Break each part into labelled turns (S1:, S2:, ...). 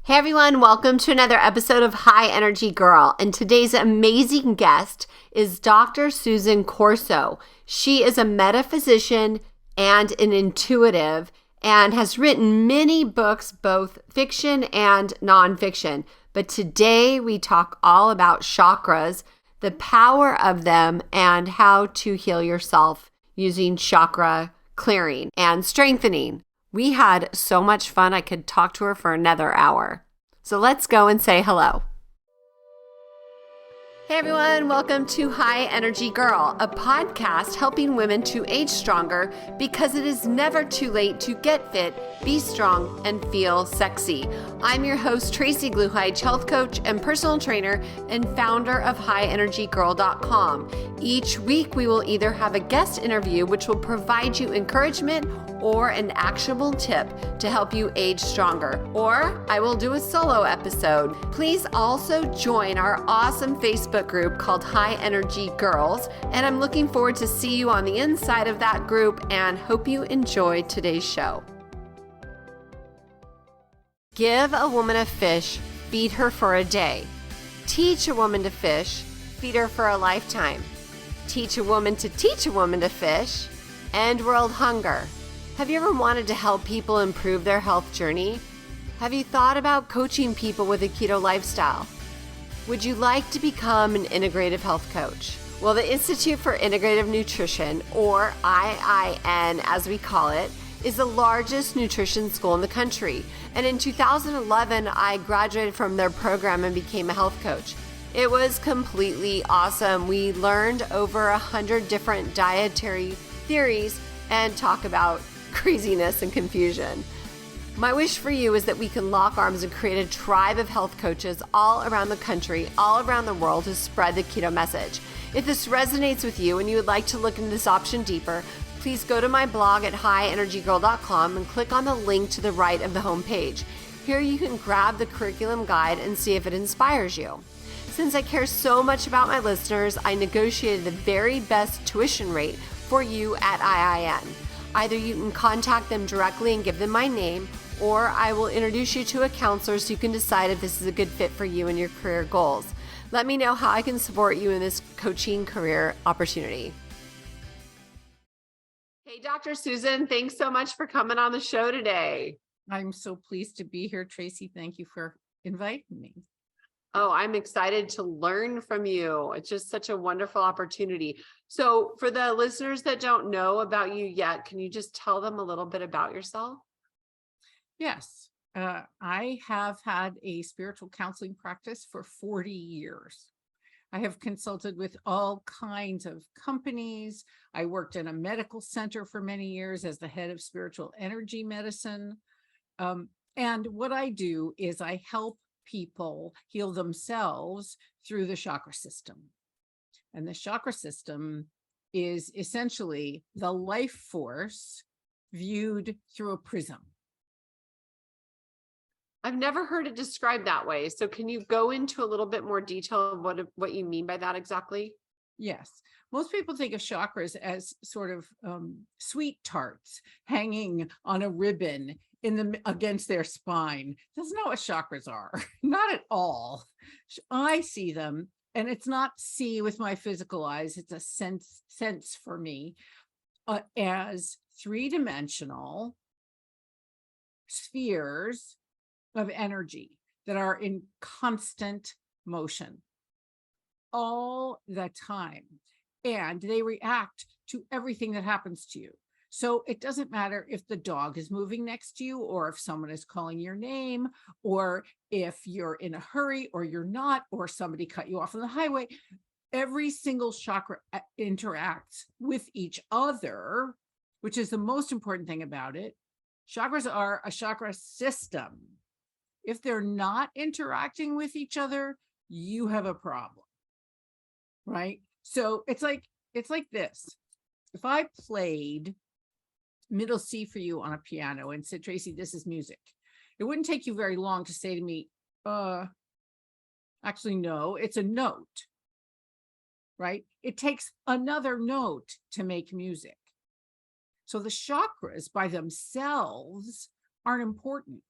S1: Hey everyone, welcome to another episode of High Energy Girl. And today's amazing guest is Dr. Susan Corso. She is a metaphysician and an intuitive and has written many books, both fiction and nonfiction. But today we talk all about chakras, the power of them, and how to heal yourself using chakra clearing and strengthening. We had so much fun, I could talk to her for another hour. So let's go and say hello. Hey everyone, welcome to High Energy Girl, a podcast helping women to age stronger because it is never too late to get fit, be strong, and feel sexy. I'm your host, Tracy Gluhide, health coach and personal trainer and founder of highenergygirl.com. Each week, we will either have a guest interview, which will provide you encouragement or an actionable tip to help you age stronger, or I will do a solo episode. Please also join our awesome Facebook group called High Energy Girls, and I'm looking forward to see you on the inside of that group and hope you enjoy today's show. Give a woman a fish, feed her for a day. Teach a woman to fish, feed her for a lifetime. Teach a woman to fish, end world hunger. Have you ever wanted to help people improve their health journey? Have you thought about coaching people with a keto lifestyle? Would you like to become an integrative health coach? Well, the Institute for Integrative Nutrition, or IIN as we call it, is the largest nutrition school in the country. And in 2011, I graduated from their program and became a health coach. It was completely awesome. We learned over 100 different dietary theories and talk about craziness and confusion. My wish for you is that we can lock arms and create a tribe of health coaches all around the country, all around the world to spread the keto message. If this resonates with you and you would like to look into this option deeper, please go to my blog at highenergygirl.com and click on the link to the right of the homepage. Here you can grab the curriculum guide and see if it inspires you. Since I care so much about my listeners, I negotiated the very best tuition rate for you at IIN. Either you can contact them directly and give them my name, or I will introduce you to a counselor so you can decide if this is a good fit for you and your career goals. Let me know how I can support you in this coaching career opportunity. Hey, Dr. Susan, thanks so much for coming on the show today.
S2: I'm so pleased to be here, Tracy. Thank you for inviting me.
S1: Oh, I'm excited to learn from you. It's just such a wonderful opportunity. So for the listeners that don't know about you yet, can you just tell them a little bit about yourself?
S2: Yes, I have had a spiritual counseling practice for 40 years. I have consulted with all kinds of companies. I worked in a medical center for many years as the head of spiritual energy medicine. And what I do is I help people heal themselves through the chakra system. And the chakra system is essentially the life force viewed through a prism.
S1: I've never heard it described that way. So can you go into a little bit more detail of what you mean by that exactly?
S2: Yes. Most people think of chakras as sort of sweet tarts hanging on a ribbon against their spine. That's not what chakras are. Not at all. I see them, and it's not see with my physical eyes. It's a sense for me as three-dimensional spheres of energy that are in constant motion all the time. And they react to everything that happens to you. So it doesn't matter if the dog is moving next to you, or if someone is calling your name, or if you're in a hurry or you're not, or somebody cut you off on the highway. Every single chakra interacts with each other, which is the most important thing about it. Chakras are a chakra system. If they're not interacting with each other, you have a problem, right? So it's like this. If I played middle C for you on a piano and said, Tracy, this is music, it wouldn't take you very long to say to me, actually, no, it's a note, right? It takes another note to make music. So the chakras by themselves aren't important.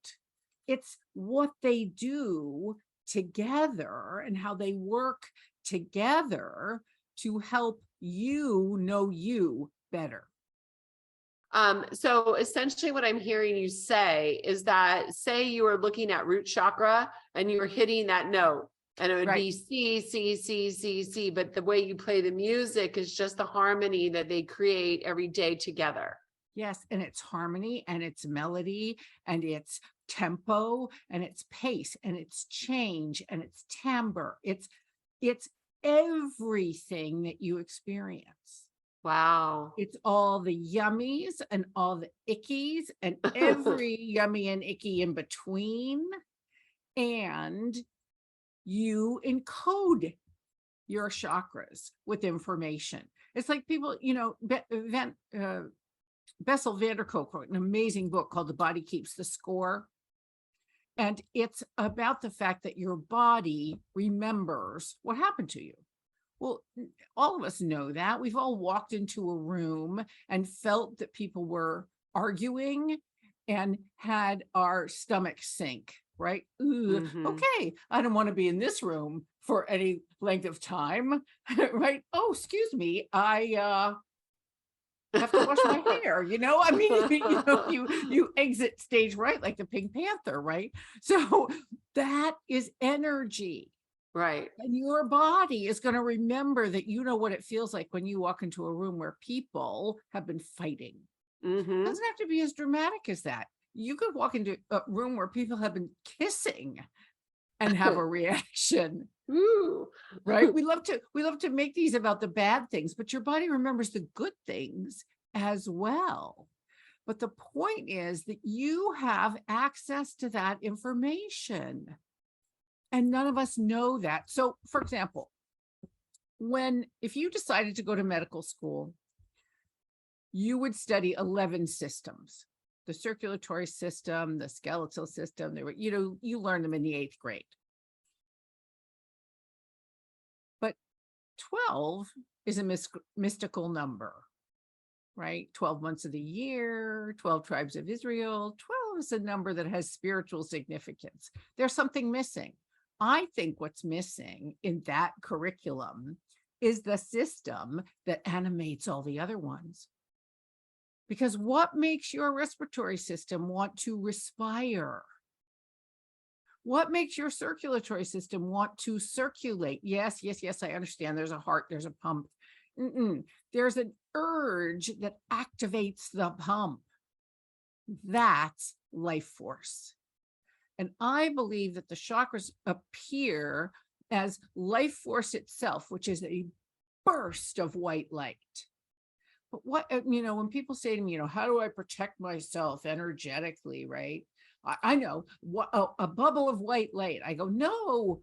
S2: it's what they do together and how they work together to help you know you better.
S1: So essentially what I'm hearing you say is that, say you were looking at root chakra and you were hitting that note, and it would
S2: Right.
S1: be C, C, C, C, C, but the way you play the music is just the harmony that they create every day together.
S2: Yes, and it's harmony and it's melody and it's tempo and it's pace and it's change and it's timbre. It's everything that you experience.
S1: Wow.
S2: It's all the yummies and all the ickies and every yummy and icky in between. And you encode your chakras with information. It's like people, Bessel van der Kolk wrote an amazing book called The Body Keeps the Score. And it's about the fact that your body remembers what happened to you. Well, all of us know that. We've all walked into a room and felt that people were arguing and had our stomach sink, right? Okay, I don't want to be in this room for any length of time, right? Oh, excuse me, I have to wash my hair, I mean, you exit stage right, like the Pink Panther, right? So that is energy.
S1: Right.
S2: And your body is going to remember that you know what it feels like when you walk into a room where people have been fighting. It doesn't have to be as dramatic as that. You could walk into a room where people have been kissing and have a reaction.
S1: Ooh.
S2: Right? We love to make these about the bad things, but your body remembers the good things as well. But the point is that you have access to that information. And none of us know that. So, for example, if you decided to go to medical school, you would study 11 systems, the circulatory system, the skeletal system. You learn them in the 8th grade. But 12 is a mystical number, right? 12 months of the year, 12 tribes of Israel. 12 is a number that has spiritual significance. There's something missing. I think what's missing in that curriculum is the system that animates all the other ones. Because what makes your respiratory system want to respire? What makes your circulatory system want to circulate? Yes, I understand. There's a heart, there's a pump. There's an urge that activates the pump. That's life force. And I believe that the chakras appear as life force itself, which is a burst of white light. But when people say to me, how do I protect myself energetically, right? I know what a bubble of white light. I go, no,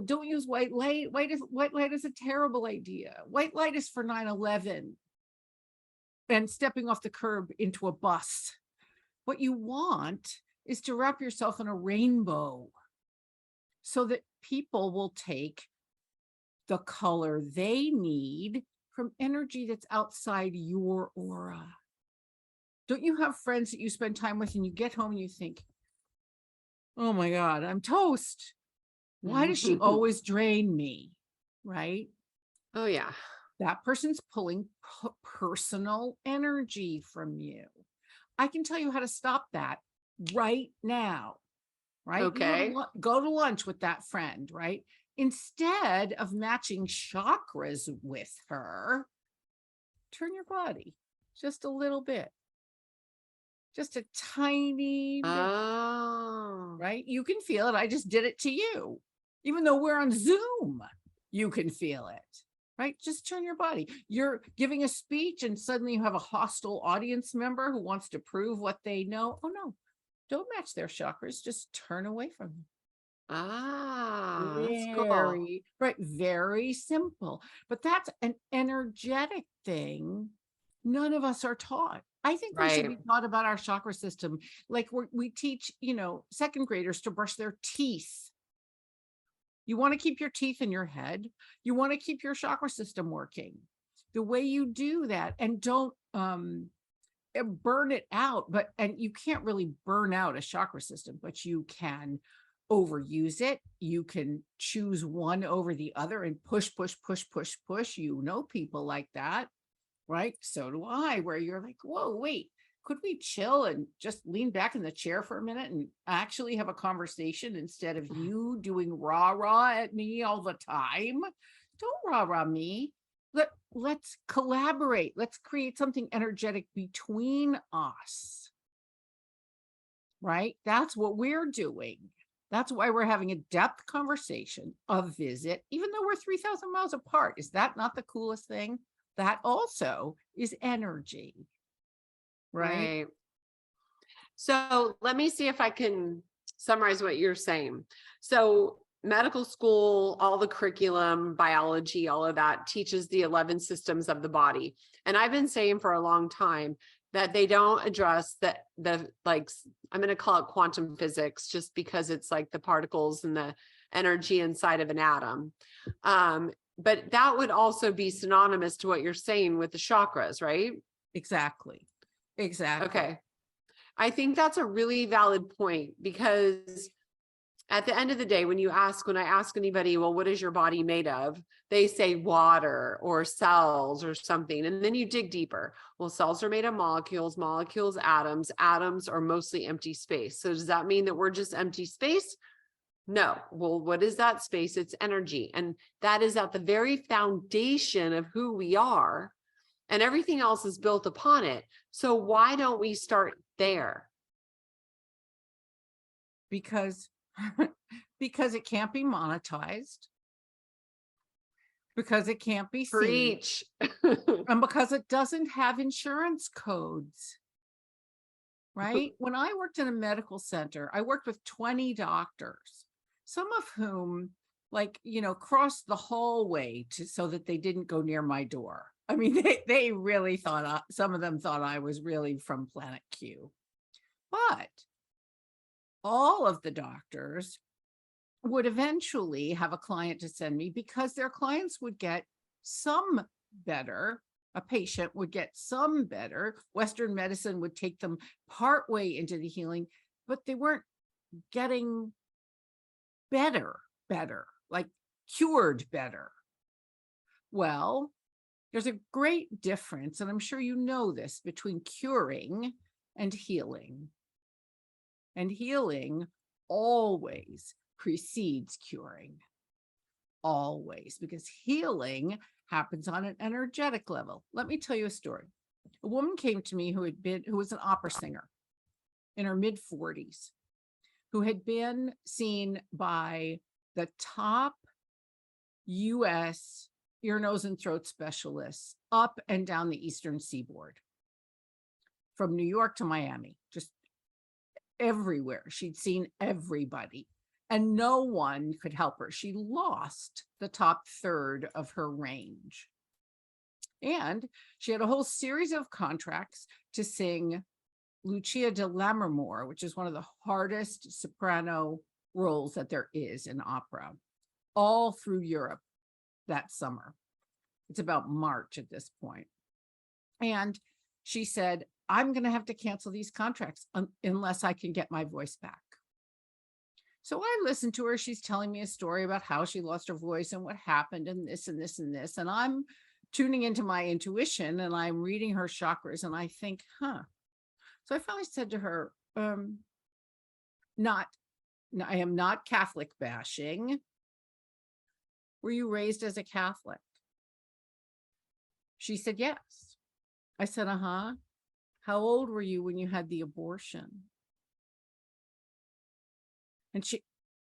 S2: don't use white light. White light is a terrible idea. White light is for 9/11 and stepping off the curb into a bus. What you want is to wrap yourself in a rainbow so that people will take the color they need from energy that's outside your aura. Don't you have friends that you spend time with and you get home and you think, oh my God, I'm toast. Why does she always drain me? Right?
S1: Oh, yeah.
S2: That person's pulling personal energy from you. I can tell you how to stop that right now, right?
S1: Okay.
S2: Go to lunch with that friend, right? Instead of matching chakras with her, turn your body just a little bit, just a tiny bit, right? You can feel it. I just did it to you. Even though we're on Zoom, you can feel it, right? Just turn your body. You're giving a speech and suddenly you have a hostile audience member who wants to prove what they know. Oh no, don't match their chakras. Just turn away from them.
S1: That's cool.
S2: Right, very simple. But that's an energetic thing none of us are taught. I think we should be taught about our chakra system. Like we teach, second graders to brush their teeth. You want to keep your teeth in your head. You want to keep your chakra system working. The way you do that, and don't burn it out. And you can't really burn out a chakra system, but you can overuse it. You can choose one over the other and push, push, push, push, push. You know, people like that, right? So do I, where you're like, whoa, wait, could we chill and just lean back in the chair for a minute and actually have a conversation instead of you doing rah-rah at me all the time? Don't rah-rah me. Let's collaborate. Let's create something energetic between us, right? That's what we're doing. That's why we're having a depth conversation, a visit, even though we're 3,000 miles apart. Is that not the coolest thing? That also is energy, right?
S1: So let me see if I can summarize what you're saying. So medical school, all the curriculum, biology, all of that teaches the 11 systems of the body. And I've been saying for a long time that they don't address the like, I'm going to call it quantum physics, just because it's like the particles and the energy inside of an atom. But that would also be synonymous to what you're saying with the chakras, right?
S2: Exactly.
S1: Okay. I think that's a really valid point, because at the end of the day, when I ask anybody, well, what is your body made of? They say water or cells or something. And then you dig deeper. Well, cells are made of molecules, atoms are mostly empty space. So does that mean that we're just empty space? No. Well, what is that space? It's energy. And that is at the very foundation of who we are. And everything else is built upon it. So why don't we start there?
S2: Because it can't be monetized, because it can't be seen,
S1: Preach.
S2: and because it doesn't have insurance codes, right? When I worked in a medical center, I worked with 20 doctors, some of whom, like, crossed the hallway so that they didn't go near my door. I mean, they really thought, some of them thought I was really from Planet Q. But all of the doctors would eventually have a client to send me, because their clients would get some better. A patient would get some better. Western medicine would take them partway into the healing, but they weren't getting better, like cured better. Well, there's a great difference, and I'm sure you know this, between curing and healing. And healing always precedes curing. Always, because healing happens on an energetic level. Let me tell you a story. A woman came to me who was an opera singer in her mid-40s, who had been seen by the top US ear, nose, and throat specialists up and down the Eastern Seaboard, from New York to Miami, just everywhere. She'd seen everybody, and no one could help her. She lost the top third of her range. And she had a whole series of contracts to sing Lucia di Lammermoor, which is one of the hardest soprano roles that there is in opera, all through Europe that summer. It's about March at this point. And she said, I'm going to have to cancel these contracts unless I can get my voice back. So I listened to her. She's telling me a story about how she lost her voice and what happened and this and this and this. And I'm tuning into my intuition, and I'm reading her chakras, and I think, So I finally said to her, I am not Catholic bashing. Were you raised as a Catholic? She said, yes. I said, How old were you when you had the abortion? And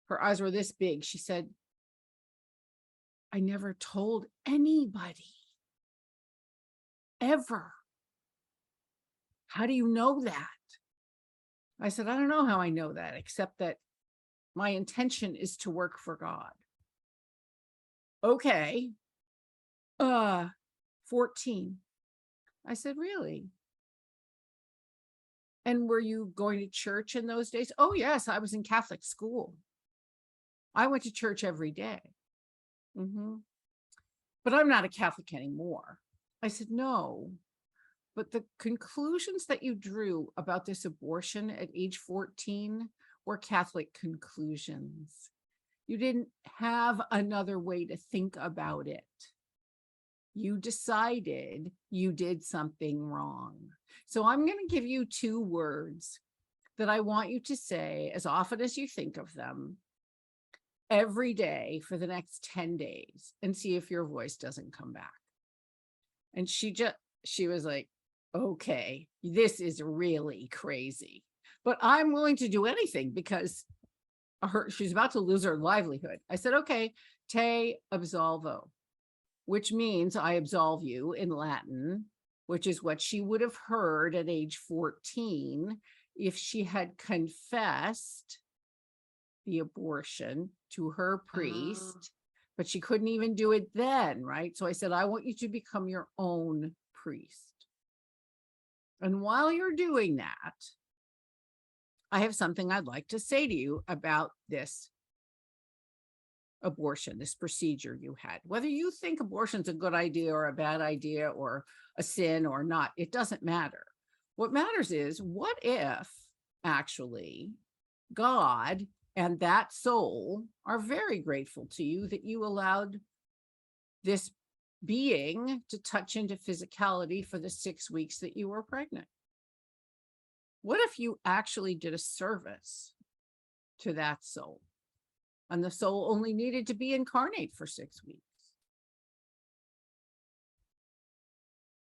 S2: her eyes were this big. She said, I never told anybody, ever. How do you know that? I said, I don't know how I know that, except that my intention is to work for God. Okay. 14. I said, really? And were you going to church in those days? Oh, yes, I was in Catholic school. I went to church every day. But I'm not a Catholic anymore. I said, no, But the conclusions that you drew about this abortion at age 14 were Catholic conclusions. You didn't have another way to think about it. You decided you did something wrong. So I'm going to give you 2 words that I want you to say as often as you think of them every day for the next 10 days and see if your voice doesn't come back. And she was like, okay, this is really crazy, but I'm willing to do anything because she's about to lose her livelihood. I said, okay, te absolvo, which means I absolve you in Latin, which is what she would have heard at age 14 if she had confessed the abortion to her priest, but she couldn't even do it then, right? So I said, I want you to become your own priest. And while you're doing that, I have something I'd like to say to you about this abortion, this procedure you had. Whether you think abortion's a good idea or a bad idea or a sin or not, it doesn't matter. What matters is, what if actually God and that soul are very grateful to you that you allowed this being to touch into physicality for the 6 weeks that you were pregnant? What if you actually did a service to that soul and the soul only needed to be incarnate for 6 weeks?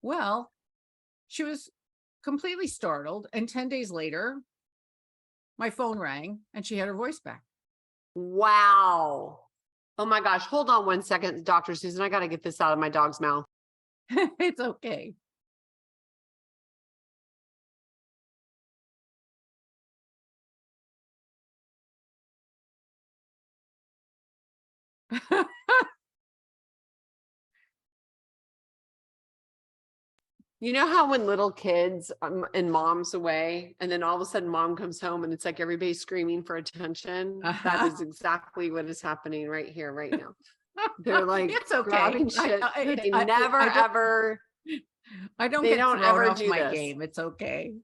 S2: Well, she was completely startled, and 10 days later, my phone rang and she had her voice back.
S1: Wow. Oh my gosh. Hold on 1 second, Dr. Susan. I got to get this out of my dog's mouth.
S2: It's okay.
S1: You know how when little kids and mom's away, and then all of a sudden mom comes home and it's like everybody's screaming for attention? That is exactly what is happening right here, right now. They're like,
S2: it's okay.
S1: Grabbing shit. They never
S2: ever. I don't get thrown
S1: ever
S2: off
S1: do
S2: my
S1: this.
S2: game. It's okay.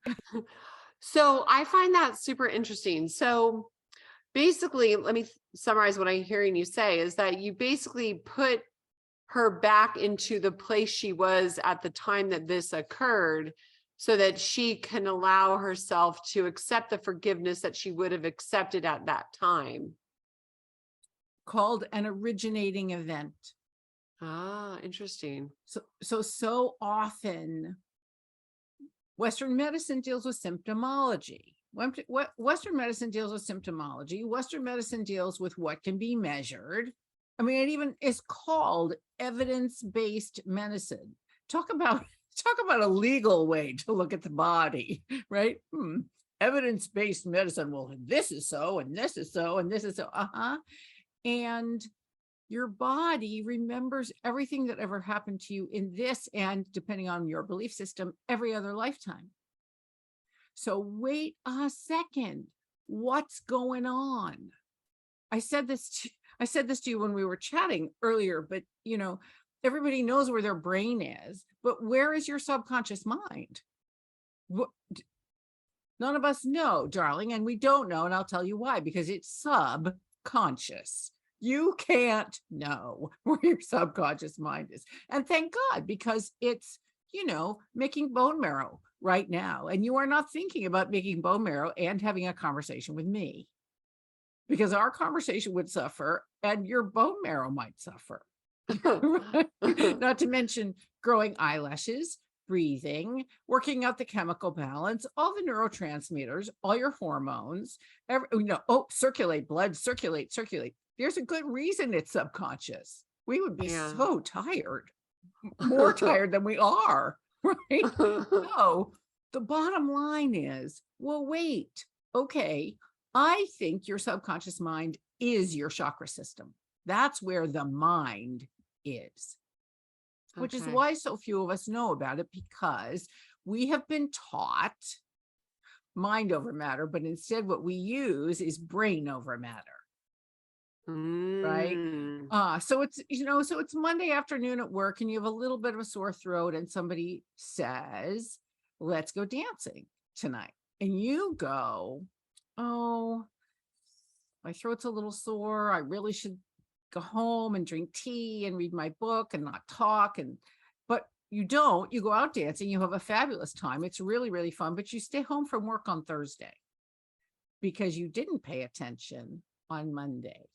S1: So I find that super interesting. So basically, let me summarize what I'm hearing you say is that you basically put her back into the place she was at the time that this occurred, so that she can allow herself to accept the forgiveness that she would have accepted at that time.
S2: Called an originating event.
S1: Ah, interesting.
S2: So often Western medicine deals with symptomology. Western medicine deals with symptomology. Western medicine deals with what can be measured. I mean, it even is called evidence-based medicine. Talk about a legal way to look at the body, right? Evidence-based medicine. Well, this is so, and this is so, and this is so. And your body remembers everything that ever happened to you in this, and depending on your belief system, every other lifetime. So wait a second. What's going on? I said this to you when we were chatting earlier, but everybody knows where their brain is, but where is your subconscious mind? None of us know, darling, and we don't know, and I'll tell you why, because it's subconscious. You can't know where your subconscious mind is. And thank God, because it's, making bone marrow right now. And you are not thinking about making bone marrow and having a conversation with me, because our conversation would suffer and your bone marrow might suffer. Not to mention growing eyelashes, breathing, working out the chemical balance, all the neurotransmitters, all your hormones, circulate blood, circulate. There's a good reason it's subconscious. We would be so tired, more tired than we are, right? So the bottom line is, well, wait, okay, I think your subconscious mind is your chakra system. That's where the mind is, which is why so few of us know about it, because we have been taught mind over matter, but instead what we use is brain over matter. right?
S1: Mm.
S2: So it's, so it's Monday afternoon at work and you have a little bit of a sore throat and somebody says, let's go dancing tonight. And you go, oh, my throat's a little sore. I really should go home and drink tea and read my book and not talk. But you don't, you go out dancing, you have a fabulous time. It's really, really fun, but you stay home from work on Thursday because you didn't pay attention on Monday.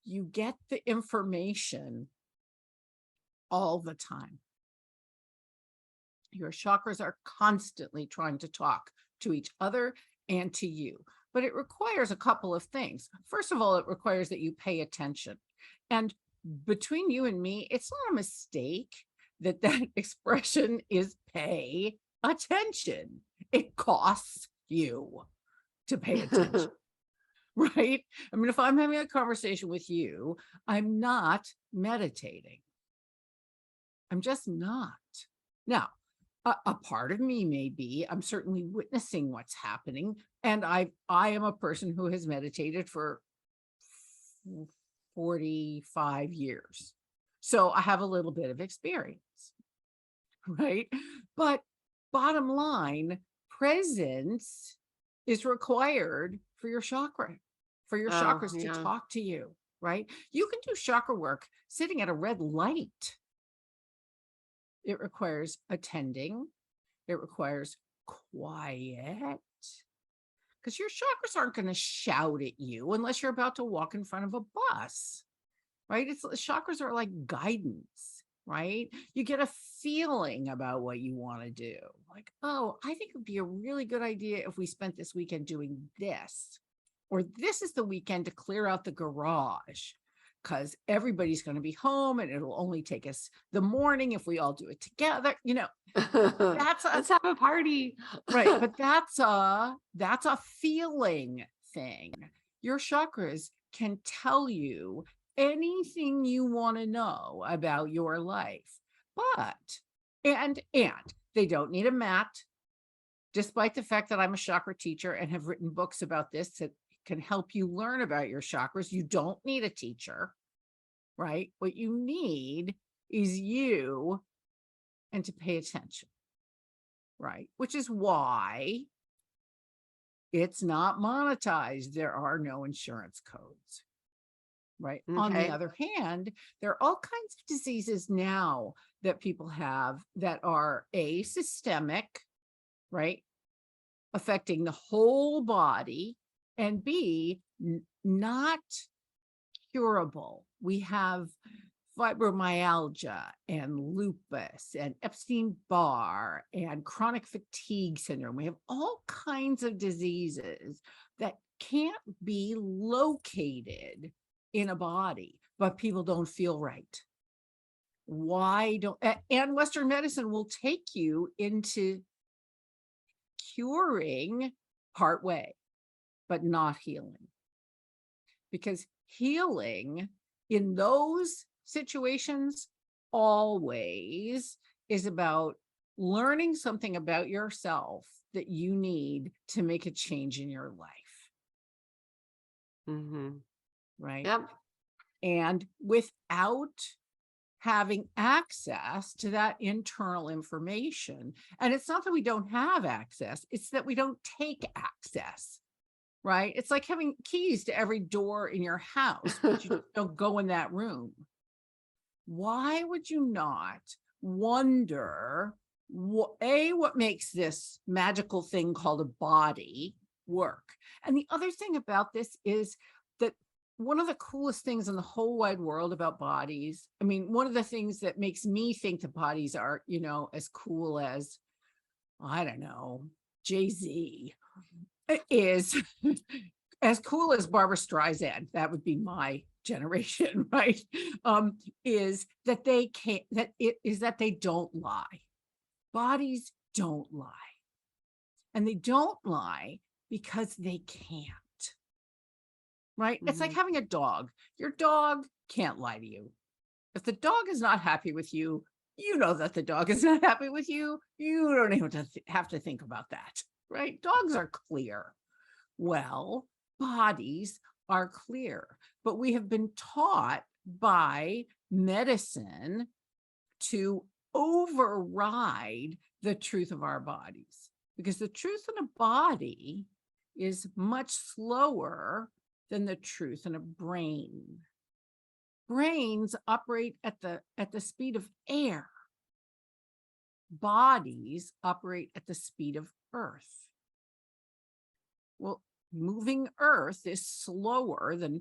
S2: You get the information all the time. Your chakras are constantly trying to talk to each other and to you, but it requires a couple of things. First of all, it requires that you pay attention. And between you and me, it's not a mistake that expression is pay attention. It costs you to pay attention. Right? I mean, if I'm having a conversation with you, I'm not meditating. I'm just not. Now, a part of me may be, I'm certainly witnessing what's happening. And I am a person who has meditated for 45 years. So I have a little bit of experience, right? But bottom line, presence is required for your chakra, for your chakras to talk to you, right? You can do chakra work sitting at a red light. It requires attending. It requires quiet. Because your chakras aren't going to shout at you unless you're about to walk in front of a bus, right? Chakras are like guidance, right? You get a feeling about what you want to do. Like, oh, I think it would be a really good idea if we spent this weekend doing this. Or this is the weekend to clear out the garage because everybody's going to be home and it'll only take us the morning if we all do it together.
S1: Let's have a party.
S2: Right. But that's a feeling thing. Your chakras can tell you anything you want to know about your life. And they don't need a mat, despite the fact that I'm a chakra teacher and have written books about this that can help you learn about your chakras. You don't need a teacher, right? What you need is you and to pay attention, right? Which is why it's not monetized. There are no insurance codes, right? Okay. On the other hand, there are all kinds of diseases now that people have that are systemic, right? Affecting the whole body, and B, not curable. We have fibromyalgia and lupus and Epstein-Barr and chronic fatigue syndrome. We have all kinds of diseases that can't be located in a body, but people don't feel right. And Western medicine will take you into curing partway, but not healing. Because healing in those situations always is about learning something about yourself that you need to make a change in your life.
S1: Mm-hmm.
S2: Right?
S1: Yep.
S2: And without having access to that internal information, and it's not that we don't have access, it's that we don't take access. Right? It's like having keys to every door in your house, but you don't go in that room. Why would you not wonder, what makes this magical thing called a body work? And the other thing about this is that one of the coolest things in the whole wide world about bodies, I mean, one of the things that makes me think the bodies are, as cool as, I don't know, Jay-Z, is as cool as Barbara Streisand. That would be my generation, right? Is that they don't lie. Bodies don't lie. And they don't lie because they can't. Right? Mm-hmm. It's like having a dog. Your dog can't lie to you. If the dog is not happy with you, you know that the dog is not happy with you. You don't even have to think about that. Right? Dogs are clear. Well, bodies are clear, but we have been taught by medicine to override the truth of our bodies, because the truth in a body is much slower than the truth in a brain. Brains operate at the speed of air. Bodies operate at the speed of earth. Well, moving earth is slower than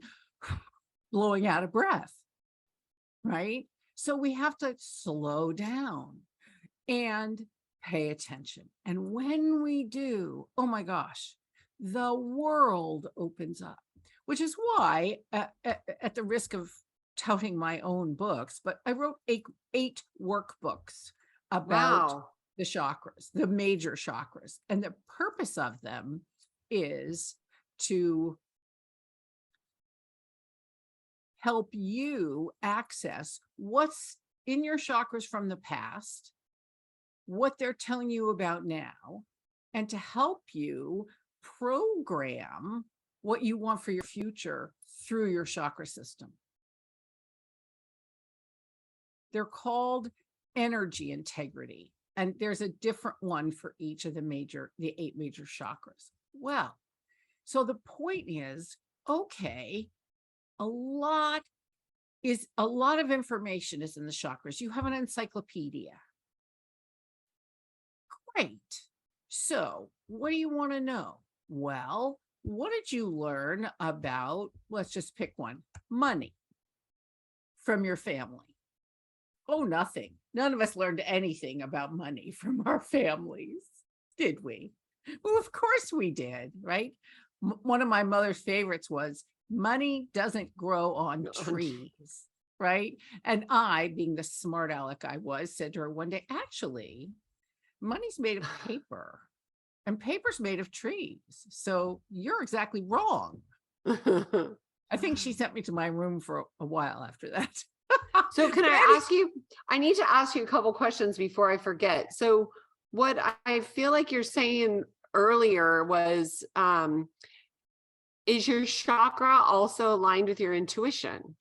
S2: blowing out of breath, right? So we have to slow down and pay attention. And when we do, oh my gosh, the world opens up, which is why, at the risk of touting my own books, but I wrote eight workbooks about the chakras, the major chakras. And the purpose of them is to help you access what's in your chakras from the past, what they're telling you about now, and to help you program what you want for your future through your chakra system. They're called energy integrity, and there's a different one for each of the 8 major chakras. Well, so the point is, okay, a lot of information is in the chakras. You have an encyclopedia. Great. So what do you want to know? Well, what did you learn about, let's just pick one, money from your family? Oh, nothing. None of us learned anything about money from our families, did we? Well, of course we did, right? One of my mother's favorites was, money doesn't grow on trees, right? And I, being the smart aleck I was, said to her one day, actually, money's made of paper, and paper's made of trees. So you're exactly wrong. I think she sent me to my room for a while after that.
S1: So can I ask you, I need to ask you a couple questions before I forget. So what I feel like you're saying earlier was, is your chakra also aligned with your intuition?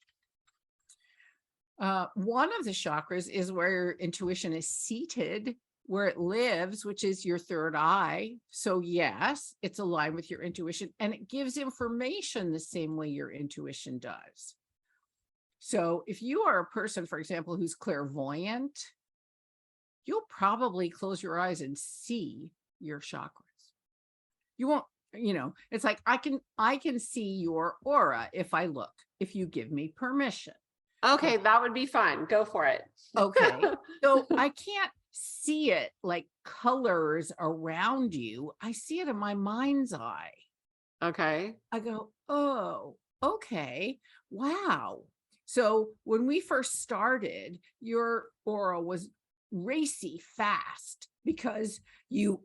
S2: One of the chakras is where your intuition is seated, where it lives, which is your third eye. So yes, it's aligned with your intuition, and it gives information the same way your intuition does. So if you are a person, for example, who's clairvoyant, you'll probably close your eyes and see your chakras. You won't, it's like, I can see your aura if I look, if you give me permission.
S1: Okay, that would be fun. Go for it.
S2: Okay. So I can't see it like colors around you. I see it in my mind's eye.
S1: Okay.
S2: I go, oh, okay. Wow. So when we first started, your aura was racy fast because you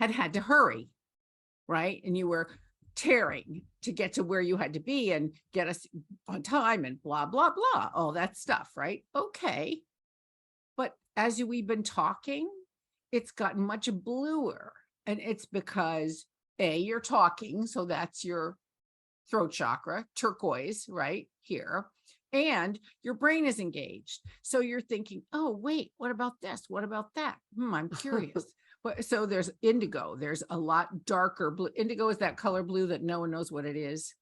S2: had to hurry, right? And you were tearing to get to where you had to be and get us on time and blah, blah, blah, all that stuff, right? Okay. But as we've been talking, it's gotten much bluer. And it's because you're talking. So that's your throat chakra, turquoise, right here. And your brain is engaged. So you're thinking, oh, wait, what about this? What about that? I'm curious. But so there's indigo. There's a lot darker blue. Indigo is that color blue that no one knows what it is.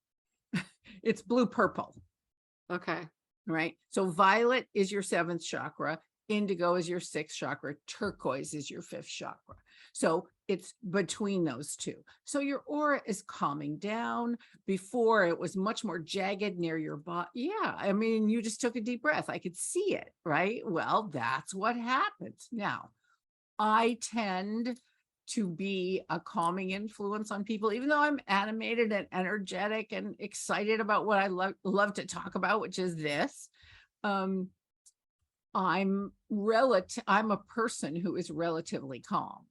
S2: It's blue purple.
S1: Okay.
S2: Right. So violet is your 7th chakra. Indigo is your 6th chakra. Turquoise is your 5th chakra. So it's between those two. So your aura is calming down. Before, it was much more jagged near your body. Yeah. I mean, you just took a deep breath. I could see it, right? Well, that's what happens. Now, I tend to be a calming influence on people, even though I'm animated and energetic and excited about what I love to talk about, which is this. I'm a person who is relatively calm.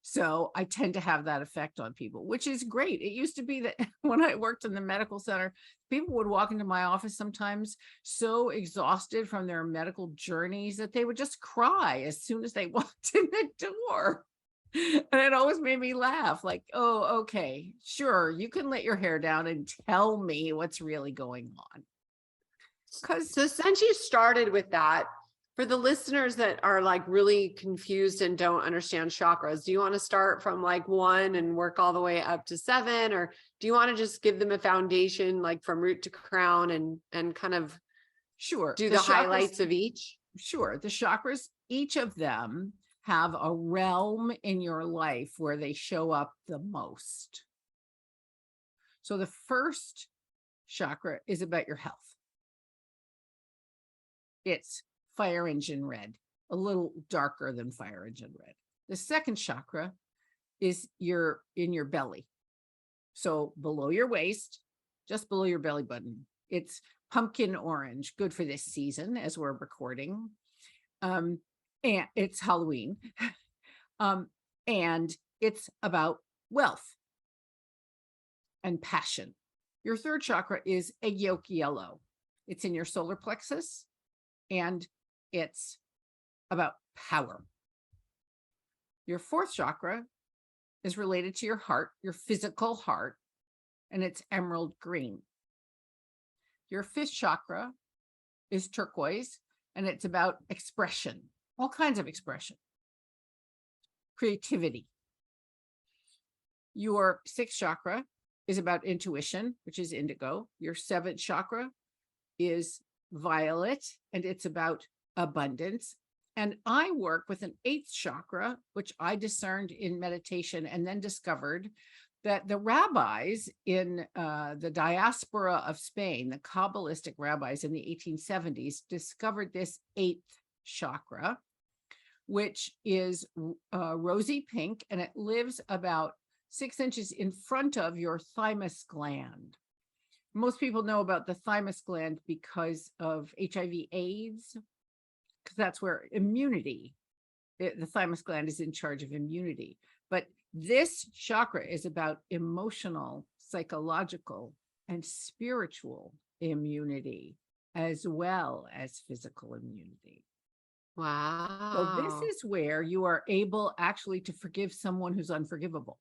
S2: So I tend to have that effect on people, which is great. It used to be that when I worked in the medical center, people would walk into my office sometimes so exhausted from their medical journeys that they would just cry as soon as they walked in the door. And it always made me laugh, like, oh, okay, sure, you can let your hair down and tell me what's really going on. Because
S1: So since you started with that, for the listeners that are like really confused and don't understand chakras, do you want to start from like 1 and work all the way up to 7? Or do you want to just give them a foundation, like from root to crown, and kind of
S2: sure,
S1: do the highlights of each?
S2: Sure, the chakras, each of them have a realm in your life where they show up the most. So the first chakra is about your health. It's fire engine red, a little darker than fire engine red. The second chakra is in your belly. So below your waist, just below your belly button. It's pumpkin orange, good for this season as we're recording. And it's Halloween. And it's about wealth and passion. Your third chakra is egg yolk yellow. It's in your solar plexus, and it's about power. Your fourth chakra is related to your heart, your physical heart, and it's emerald green. Your fifth chakra is turquoise, and it's about expression, all kinds of expression, creativity. Your sixth chakra is about intuition, which is indigo. Your seventh chakra is violet, and it's about abundance. And I work with an eighth chakra, which I discerned in meditation and then discovered that the rabbis in the diaspora of Spain, the Kabbalistic rabbis in the 1870s, discovered this eighth chakra, which is rosy pink, and it lives about 6 inches in front of your thymus gland. Most people know about the thymus gland because of HIV/AIDS, because that's where immunity, the thymus gland is in charge of immunity. But this chakra is about emotional, psychological, and spiritual immunity, as well as physical immunity.
S1: Wow.
S2: So this is where you are able actually to forgive someone who's unforgivable,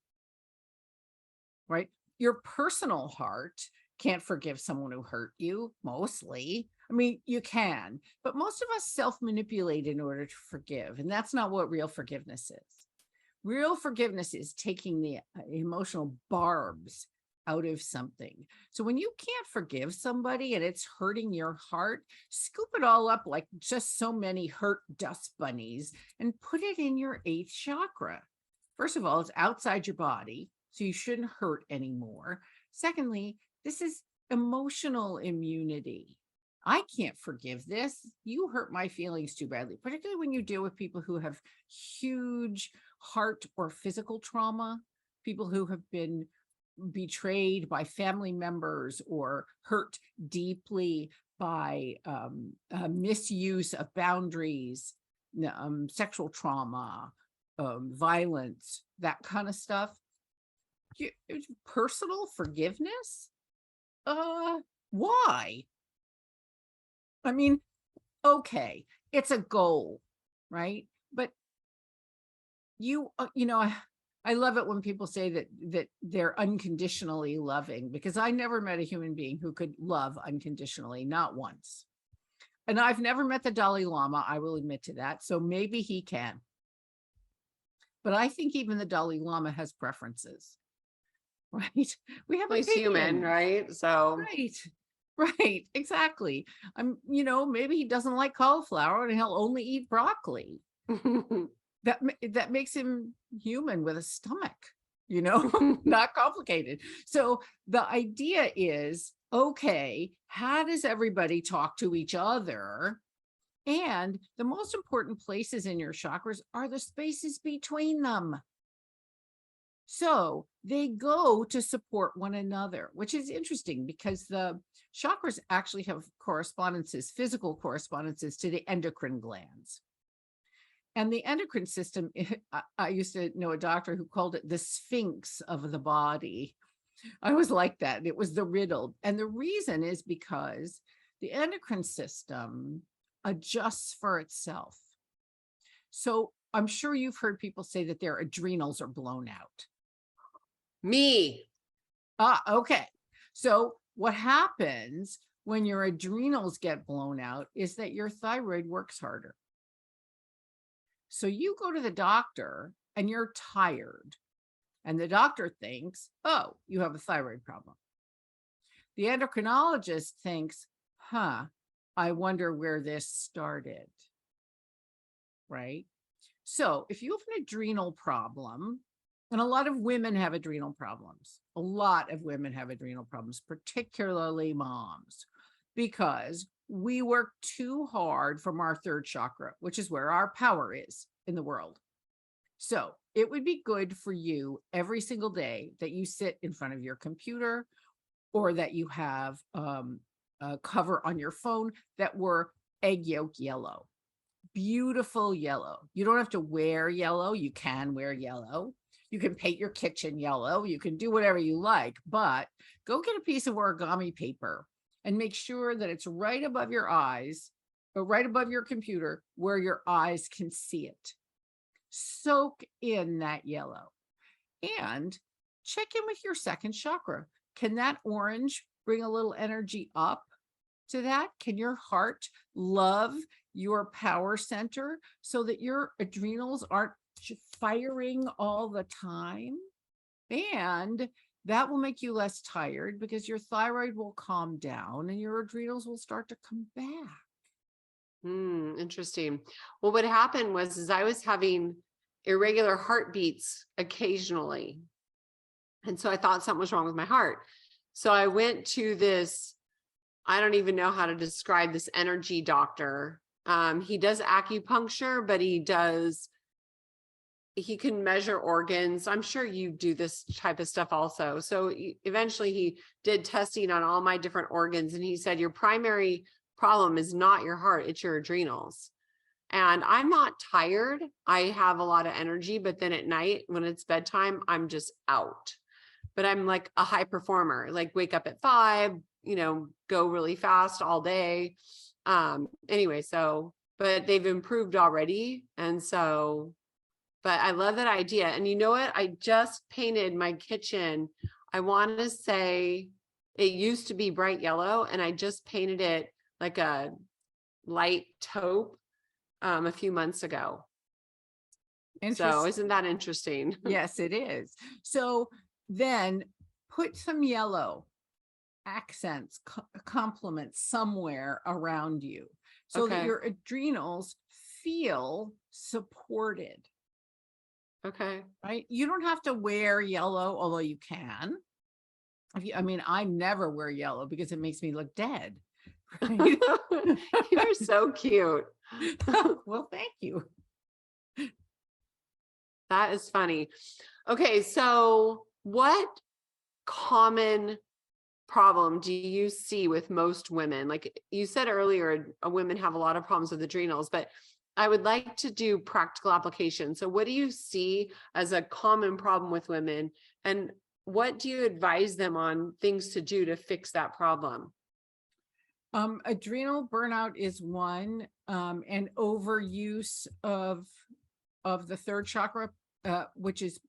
S2: right? Your personal heart can't forgive someone who hurt you, mostly. I mean, you can, but most of us self-manipulate in order to forgive. And that's not what real forgiveness is. Real forgiveness is taking the emotional barbs out of something. So when you can't forgive somebody and it's hurting your heart, scoop it all up like just so many hurt dust bunnies and put it in your eighth chakra. First of all, it's outside your body, so you shouldn't hurt anymore. Secondly, this is emotional immunity. I can't forgive this. You hurt my feelings too badly, particularly when you deal with people who have huge heart or physical trauma, people who have been betrayed by family members or hurt deeply by misuse of boundaries, sexual trauma, violence, that kind of stuff. Personal forgiveness? Why? I mean, okay, it's a goal, right? But I love it when people say that they're unconditionally loving, because I never met a human being who could love unconditionally, not once. And I've never met the Dalai Lama, I will admit to that. So maybe he can. But I think even the Dalai Lama has preferences, right? We have
S1: He's human, right? So
S2: right, exactly. Maybe he doesn't like cauliflower and he'll only eat broccoli. That makes him human with a stomach, not complicated. So the idea is, okay, how does everybody talk to each other? And the most important places in your chakras are the spaces between them. So they go to support one another, which is interesting because the chakras actually have correspondences, physical correspondences to the endocrine glands. And the endocrine system, I used to know a doctor who called it the sphinx of the body. I always liked that. It was the riddle. And the reason is because the endocrine system adjusts for itself. So I'm sure you've heard people say that their adrenals are blown out.
S1: Me.
S2: Okay. So what happens when your adrenals get blown out is that your thyroid works harder. So you go to the doctor and you're tired, and the doctor thinks, oh, you have a thyroid problem. The endocrinologist thinks, I wonder where this started. Right? So if you have an adrenal problem, and a lot of women have adrenal problems, particularly moms, because we work too hard from our third chakra, which is where our power is in the world. So it would be good for you every single day that you sit in front of your computer, or that you have a cover on your phone that were egg yolk yellow, beautiful yellow. You don't have to wear yellow. You can wear yellow. You can paint your kitchen yellow. You can do whatever you like, but go get a piece of origami paper and make sure that it's right above your eyes, or right above your computer where your eyes can see it. Soak in that yellow and check in with your second chakra. Can that orange bring a little energy up to that? Can your heart love your power center so that your adrenals aren't firing all the time? And that will make you less tired because your thyroid will calm down and your adrenals will start to come back.
S1: Interesting. Well, what happened was I was having irregular heartbeats occasionally. And so I thought something was wrong with my heart. So I went to this, I don't even know how to describe this energy doctor. He does acupuncture, but he can measure organs. I'm sure you do this type of stuff also. So eventually he did testing on all my different organs. And he said, your primary problem is not your heart, it's your adrenals. And I'm not tired. I have a lot of energy, but then at night when it's bedtime, I'm just out. But I'm like a high performer, like wake up at 5, go really fast all day. Anyway, but they've improved already. And so, but I love that idea. And you know what? I just painted my kitchen. I want to say it used to be bright yellow, and I just painted it like a light taupe a few months ago. So isn't that interesting?
S2: Yes, it is. So then put some yellow accents, complements somewhere around you so that your adrenals feel supported.
S1: Okay.
S2: Right? You don't have to wear yellow, although you can. I never wear yellow because it makes me look dead. Right?
S1: You're so cute.
S2: Well, thank you.
S1: That is funny. Okay, so what common problem do you see with most women? Like you said earlier, women have a lot of problems with adrenals, but I would like to do practical application. So what do you see as a common problem with women, and what do you advise them on things to do to fix that problem?
S2: Adrenal burnout is one, and overuse of the third chakra, which is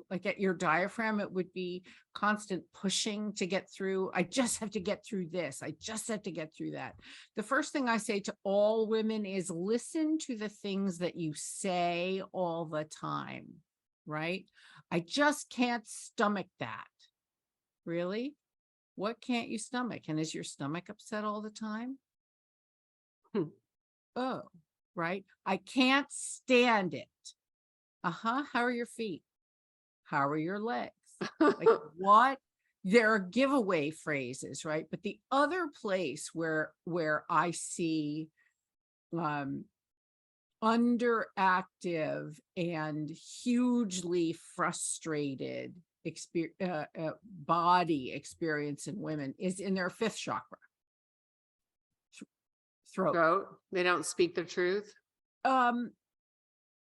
S2: like at your diaphragm. It would be constant pushing to get through. I just have to get through this. I just have to get through that. The first thing I say to all women is listen to the things that you say all the time, right? I just can't stomach that. Really? What can't you stomach? And is your stomach upset all the time? Oh, right. I can't stand it. How are your feet? How are your legs? Like what? There are giveaway phrases, right? But the other place where I see underactive and hugely frustrated body experience in women is in their fifth chakra, throat.
S1: They don't speak the truth.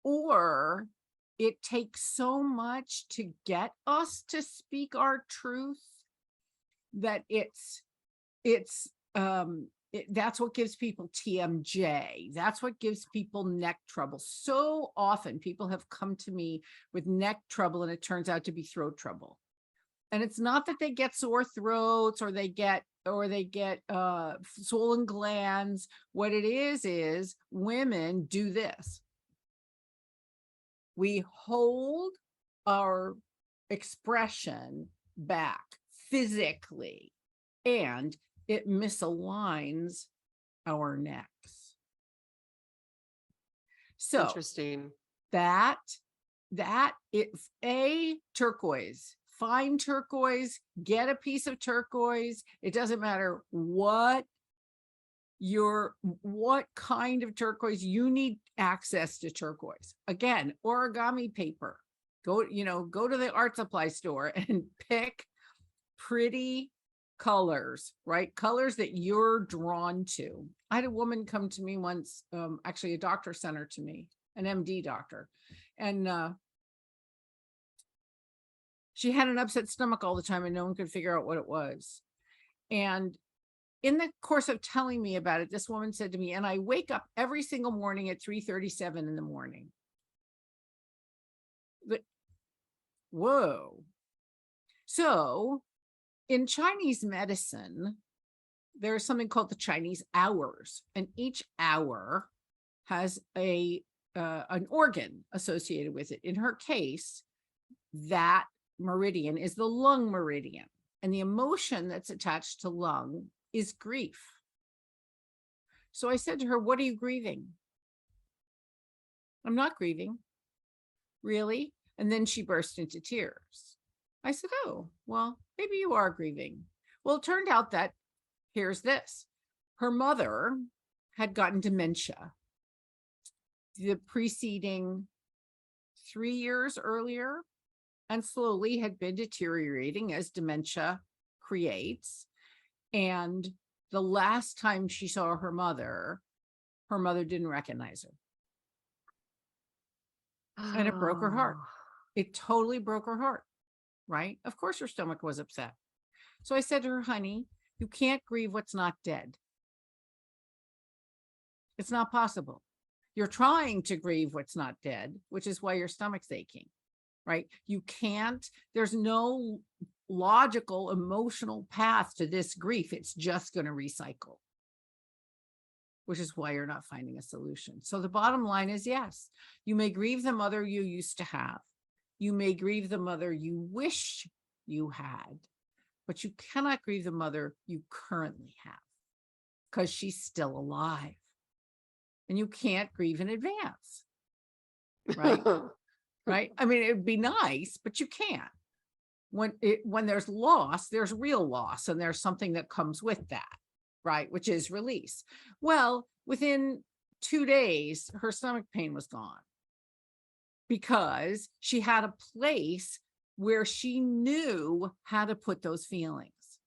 S2: Or it takes so much to get us to speak our truth that it's that's what gives people TMJ. That's what gives people neck trouble. So often people have come to me with neck trouble and it turns out to be throat trouble. And it's not that they get sore throats or they get swollen glands. What it is women do this. We hold our expression back physically, and it misaligns our necks. So
S1: interesting.
S2: that it's a turquoise, find turquoise, get a piece of turquoise. It doesn't matter what kind of turquoise. You need access to turquoise. Again, origami paper. Go to the art supply store and pick pretty colors, right? Colors that you're drawn to. I had a woman come to me once, actually a doctor sent her to me, an MD doctor. And she had an upset stomach all the time and no one could figure out what it was. And in the course of telling me about it, this woman said to me, and I wake up every single morning at 3:37 in the morning. But, whoa. So in Chinese medicine, there's something called the Chinese hours, and each hour has an organ associated with it. In her case, that meridian is the lung meridian, and the emotion that's attached to lung is grief. So I said to her, what are you grieving? I'm not grieving. Really? And then she burst into tears. I said, oh, well, maybe you are grieving. Well, it turned out that, here's this. Her mother had gotten dementia the preceding 3 years earlier, and slowly had been deteriorating as dementia creates. And the last time she saw her mother didn't recognize her. And it broke her heart. It totally broke her heart, right? Of course her stomach was upset. So I said to her, honey, you can't grieve what's not dead. It's not possible. You're trying to grieve what's not dead, which is why your stomach's aching, right? You can't, there's no logical, emotional path to this grief. It's just going to recycle, which is why you're not finding a solution. So the bottom line is, yes, you may grieve the mother you used to have. You may grieve the mother you wish you had, but you cannot grieve the mother you currently have because she's still alive. And you can't grieve in advance, right? Right? I mean, it'd be nice, but you can't. When there's loss, there's real loss, and there's something that comes with that, right? Which is release. Well, within 2 days, her stomach pain was gone because she had a place where she knew how to put those feelings,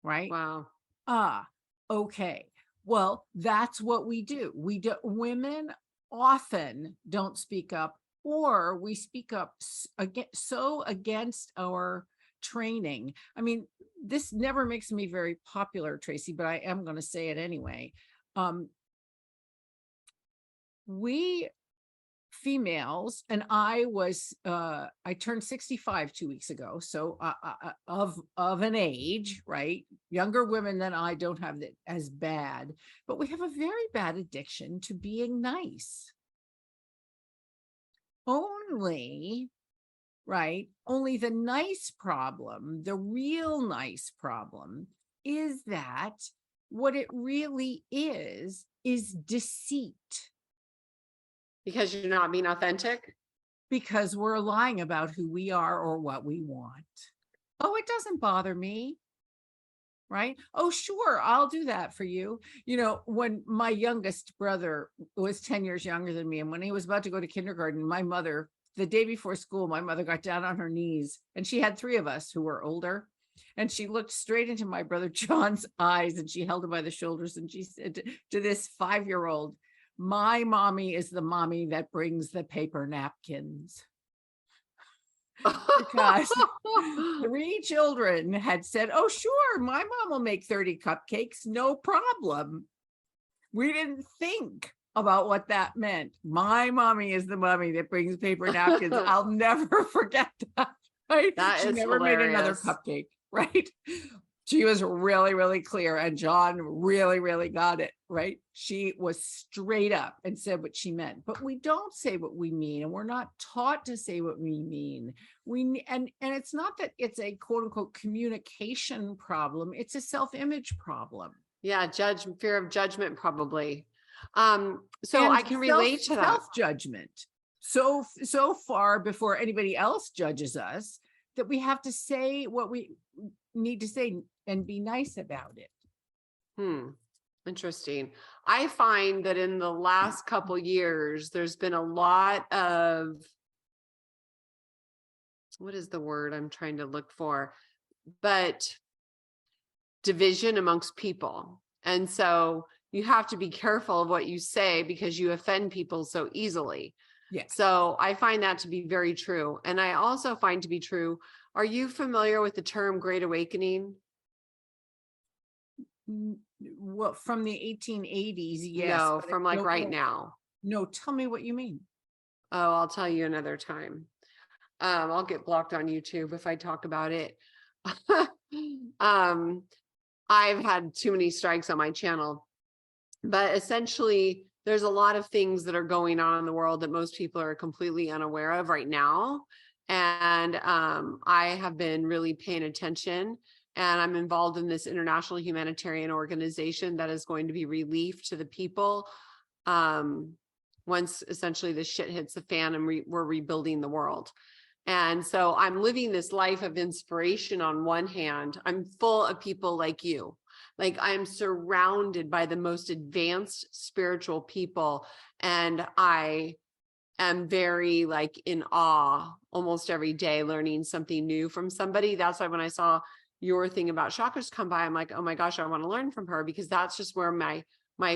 S2: right?
S1: Wow.
S2: Okay. Well, that's what we do. Women often don't speak up, or we speak up against our training. I mean, this never makes me very popular, Tracy, but I am going to say it anyway. We females, and I turned 65 2 weeks ago. So of an age, right? Younger women than I don't have it as bad, but we have a very bad addiction to being nice. Only the nice problem, the real nice problem, is that what it really is deceit.
S1: Because you're not being authentic?
S2: Because we're lying about who we are or what we want. Oh, it doesn't bother me, right? Oh, sure, I'll do that for you. You know, when my youngest brother was 10 years younger than me, and when he was about to go to kindergarten, my mother, the day before school, my mother got down on her knees, and she had 3 of us who were older, and she looked straight into my brother John's eyes, and she held him by the shoulders, and she said to this 5-year-old, my mommy is the mommy that brings the paper napkins. because 3 children had said, oh, sure, my mom will make 30 cupcakes, no problem. We didn't think about what that meant. My mommy is the mommy that brings paper napkins. I'll never forget that. Right?
S1: That
S2: She
S1: is
S2: never made another
S1: hilarious.
S2: cupcake. Right? She was really, really clear. And John really, really got it. Right? She was straight up and said what she meant. But we don't say what we mean, and we're not taught to say what we mean. And it's not that it's a quote unquote communication problem. It's a self-image problem.
S1: Yeah, fear of judgment, probably. So
S2: And
S1: I can relate to that.
S2: Self-judgment. So far before anybody else judges us, that we have to say what we need to say and be nice about it.
S1: Interesting. I find that in the last couple years, there's been a lot of, what is the word I'm trying to look for? But division amongst people. And so you have to be careful of what you say because you offend people so easily.
S2: Yes.
S1: So I find that to be very true. And I also find to be true. Are you familiar with the term Great Awakening?
S2: Well, from the 1880s, yes.
S1: No, from like right now.
S2: No, tell me what you mean.
S1: Oh, I'll tell you another time. I'll get blocked on YouTube if I talk about it. I've had too many strikes on my channel, but essentially there's a lot of things that are going on in the world that most people are completely unaware of right now. And I have been really paying attention, and I'm involved in this international humanitarian organization that is going to be relief to the people once essentially the shit hits the fan and we're rebuilding the world. And so I'm living this life of inspiration on one hand. I'm full of people like you. Like, I'm surrounded by the most advanced spiritual people, and I am very like in awe almost every day, learning something new from somebody. That's why when I saw your thing about chakras come by, I'm like, oh my gosh, I want to learn from her, because that's just where my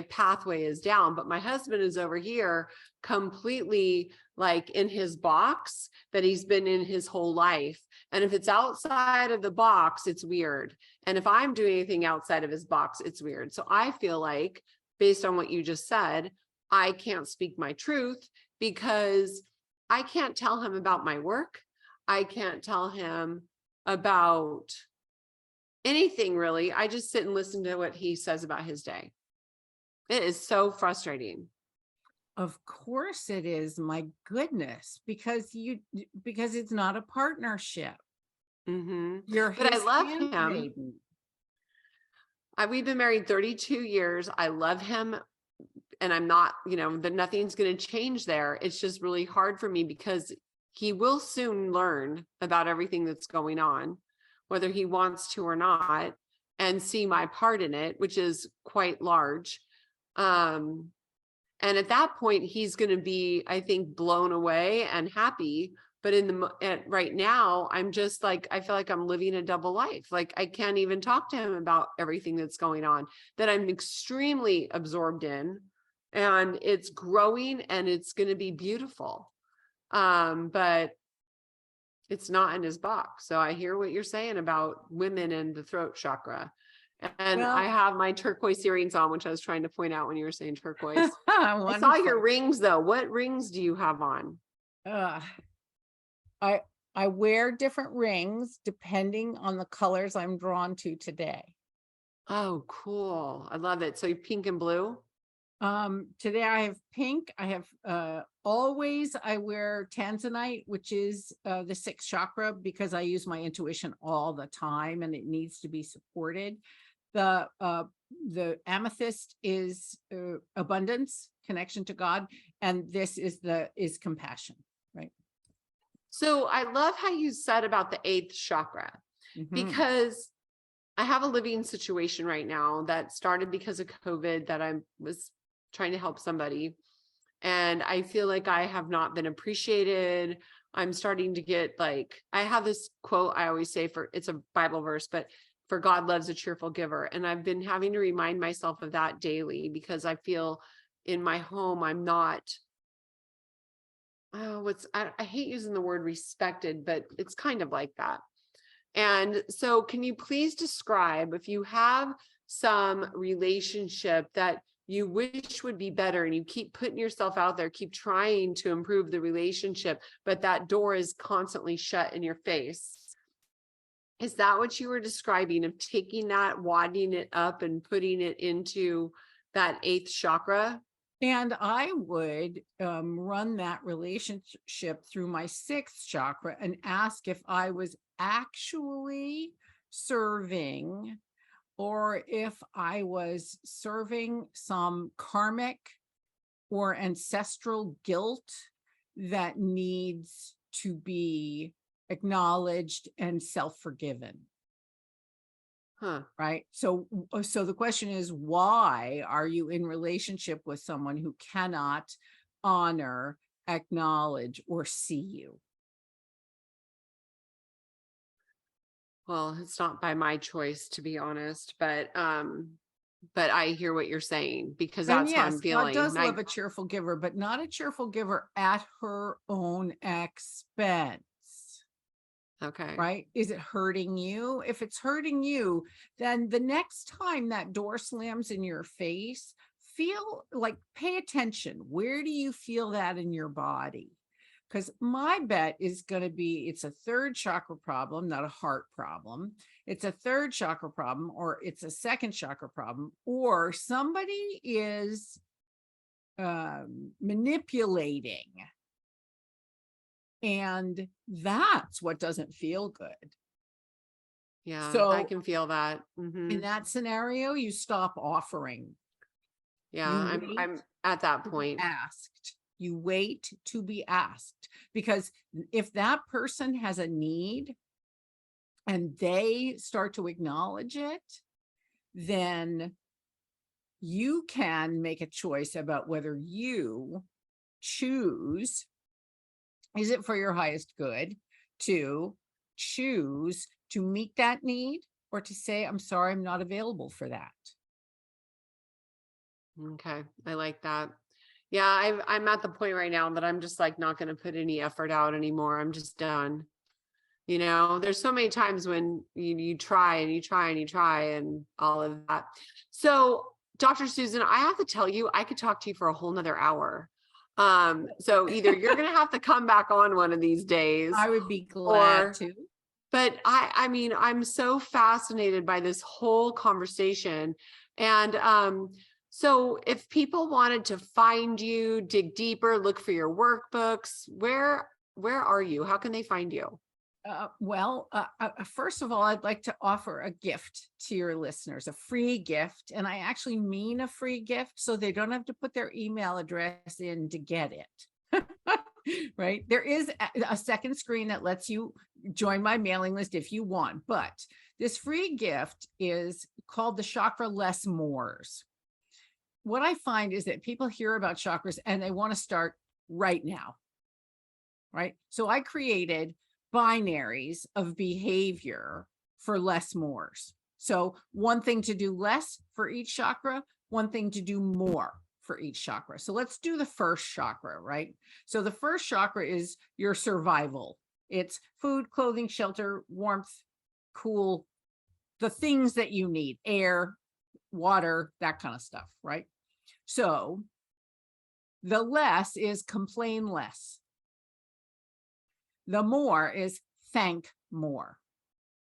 S1: pathway is down. But my husband is over here completely like in his box that he's been in his whole life. And if it's outside of the box, it's weird. And if I'm doing anything outside of his box, it's weird. So I feel like, based on what you just said, I can't speak my truth because I can't tell him about my work. I can't tell him about anything really. I just sit and listen to what he says about his day. It is so frustrating.
S2: Of course it is. My goodness, because it's not a partnership.
S1: But I love him. We've been married 32 years. I love him. And I'm not, that nothing's going to change there. It's just really hard for me because he will soon learn about everything that's going on, whether he wants to or not, and see my part in it, which is quite large. And at that point, he's going to be, I think, blown away and happy. But right now, I'm just like, I feel like I'm living a double life. Like, I can't even talk to him about everything that's going on, that I'm extremely absorbed in, and it's growing and it's going to be beautiful. But it's not in his box. So I hear what you're saying about women and the throat chakra. And I have my turquoise earrings on, which I was trying to point out when you were saying turquoise. I saw your rings though. What rings do you have on?
S2: I wear different rings depending on the colors I'm drawn to today.
S1: Oh, cool. I love it. So pink and blue?
S2: Today I have pink. I have always I wear tanzanite, which is the 6th chakra, because I use my intuition all the time and it needs to be supported. The amethyst is abundance, connection to God, and this is compassion, right?
S1: So I love how you said about the 8th chakra, because I have a living situation right now that started because of COVID, that I was trying to help somebody. And I feel like I have not been appreciated. I'm starting to get I have this quote I always say, it's a Bible verse, but for God loves a cheerful giver. And I've been having to remind myself of that daily, because I feel in my home, I'm not I hate using the word respected, but it's kind of like that. And so can you please describe if you have some relationship that you wish would be better and you keep putting yourself out there, keep trying to improve the relationship, but that door is constantly shut in your face. Is that what you were describing, of taking that, wadding it up and putting it into that eighth chakra?
S2: And I would run that relationship through my sixth chakra and ask if I was actually serving, or if I was serving some karmic or ancestral guilt that needs to be acknowledged and self-forgiven. Right. So the question is, why are you in relationship with someone who cannot honor, acknowledge, or see you?
S1: Well, it's not by my choice, to be honest, but I hear what you're saying, because
S2: And
S1: that's how I'm
S2: yes, God
S1: feeling.
S2: does love a cheerful giver, but not a cheerful giver at her own expense.
S1: Okay.
S2: Right? Is it hurting you? If it's hurting you, then the next time that door slams in your face, pay attention. Where do you feel that in your body? Because my bet is going to be, it's a third chakra problem, not a heart problem. It's a third chakra problem, or it's a second chakra problem, or somebody is manipulating. And that's what doesn't feel good.
S1: Yeah,
S2: So
S1: I can feel that.
S2: in that scenario, you stop offering.
S1: Yeah, I'm at that point.
S2: Asked. You wait to be asked, because if that person has a need and they start to acknowledge it, then you can make a choice about whether you choose, is it for your highest good to choose to meet that need, or to say, I'm sorry, I'm not available for that.
S1: Okay, I like that. Yeah, I'm at the point right now that I'm just like not going to put any effort out anymore. I'm just done. There's so many times when you try and you try and you try and all of that. So, Dr. Susan, I have to tell you, I could talk to you for a whole nother hour. So either you're going to have to come back on one of these days.
S2: I would be glad to.
S1: But I mean, I'm so fascinated by this whole conversation. And so if people wanted to find you, dig deeper, look for your workbooks, where are you? How can they find you?
S2: First of all, I'd like to offer a gift to your listeners, a free gift. And I actually mean a free gift, so they don't have to put their email address in to get it. Right? There is a second screen that lets you join my mailing list if you want, but this free gift is called the Chakra Less Mores. What I find is that people hear about chakras and they want to start right now. Right? So I created binaries of behavior for less mores. So one thing to do less for each chakra, one thing to do more for each chakra. So let's do the first chakra, right? So the first chakra is your survival. It's food, clothing, shelter, warmth, cool, the things that you need, air, water, that kind of stuff, right? So the less is complain less. The more is thank more.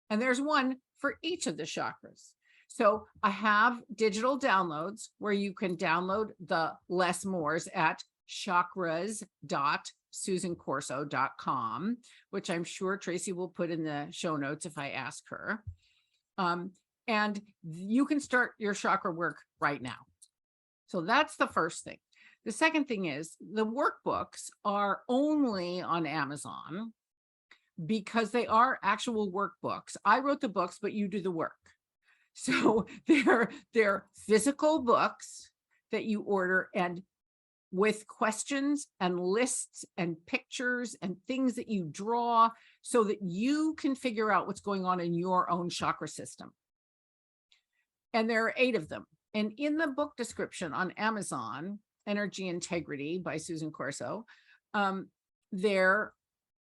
S2: And there's one for each of the chakras. So I have digital downloads where you can download the less mores at chakras.susancorso.com, which I'm sure Tracy will put in the show notes if I ask her. And you can start your chakra work right now. So that's the first thing. The second thing is the workbooks are only on Amazon because they are actual workbooks. I wrote the books, but you do the work. So they're physical books that you order, and with questions and lists and pictures and things that you draw so that you can figure out what's going on in your own chakra system. And there are 8 of them. And in the book description on Amazon, Energy Integrity by Susan Corso, there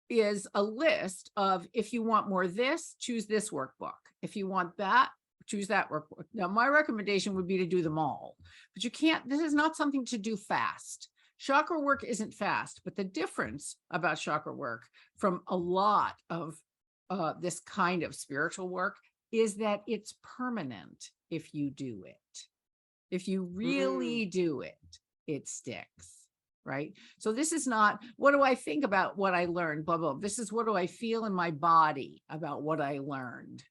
S2: is a list of, if you want more of this, choose this workbook. If you want that, choose that workbook. Now, my recommendation would be to do them all, but you can't, this is not something to do fast. Chakra work isn't fast, but the difference about chakra work from a lot of this kind of spiritual work is that it's permanent if you do it. If you really do it, it sticks, right? So this is not, what do I think about what I learned, blah, blah. This is, what do I feel in my body about what I learned,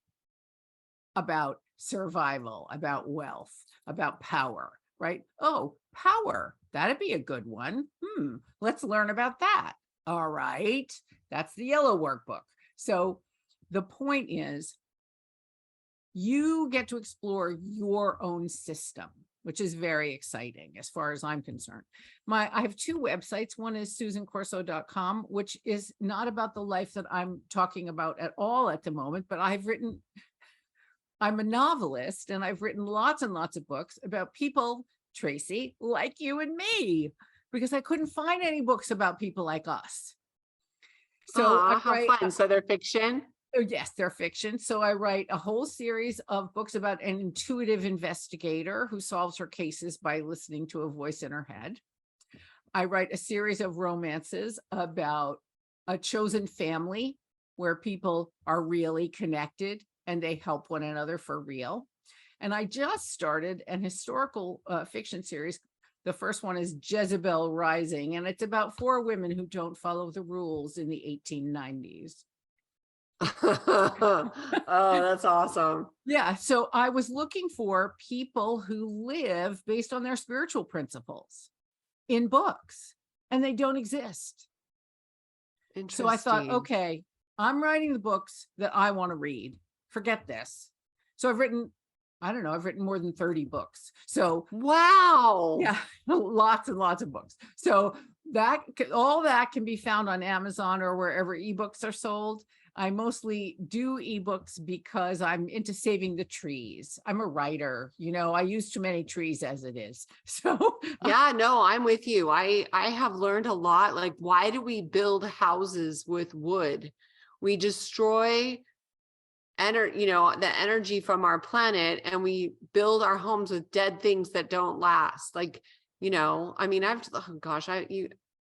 S2: about survival, about wealth, about power, right? Oh, power, that'd be a good one. Let's learn about that. All right, that's the yellow workbook. So the point is, you get to explore your own system, which is very exciting as far as I'm concerned. I have two websites. One is susancorso.com, which is not about the life that I'm talking about at all at the moment, but I'm a novelist, and I've written lots and lots of books about people, Tracy, like you and me, because I couldn't find any books about people like us. So
S1: how fun. So they're fiction?
S2: Oh, yes, they're fiction. So I write a whole series of books about an intuitive investigator who solves her cases by listening to a voice in her head. I write a series of romances about a chosen family where people are really connected and they help one another for real. And I just started an historical fiction series. The first one is Jezebel Rising, and it's about 4 women who don't follow the rules in the 1890s.
S1: Oh, that's awesome.
S2: Yeah. So I was looking for people who live based on their spiritual principles in books, and they don't exist. So I thought, okay, I'm writing the books that I want to read. Forget this. So I've written more than 30 books. So
S1: wow.
S2: Yeah, lots and lots of books. So all that can be found on Amazon or wherever ebooks are sold. I mostly do ebooks because I'm into saving the trees. I'm a writer, I use too many trees as it is. So
S1: yeah, no, I'm with you. I have learned a lot. Like, why do we build houses with wood? We destroy the energy from our planet, and we build our homes with dead things that don't last. Like,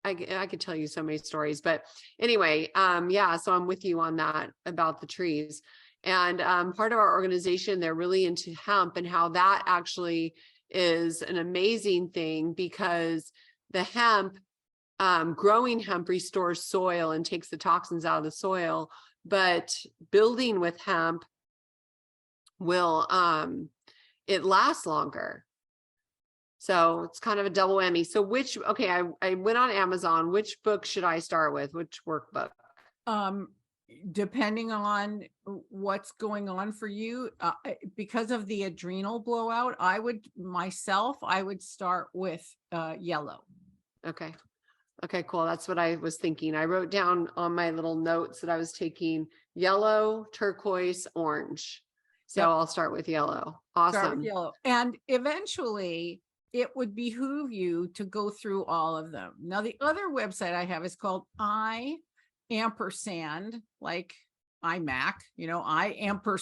S1: I could tell you so many stories, but anyway, so I'm with you on that about the trees. And part of our organization, they're really into hemp, and how that actually is an amazing thing, because the hemp, growing hemp restores soil and takes the toxins out of the soil, but building with hemp will, it lasts longer. So it's kind of a double whammy. So I went on Amazon. Which book should I start with? Which workbook?
S2: Depending on what's going on for you, because of the adrenal blowout, I would start with yellow.
S1: Okay, cool. That's what I was thinking. I wrote down on my little notes that I was taking yellow, turquoise, orange. So I'll start with yellow. Awesome.
S2: Start with yellow. And eventually it would behoove you to go through all of them. Now, the other website I have is called I_, like iMac, I_.org.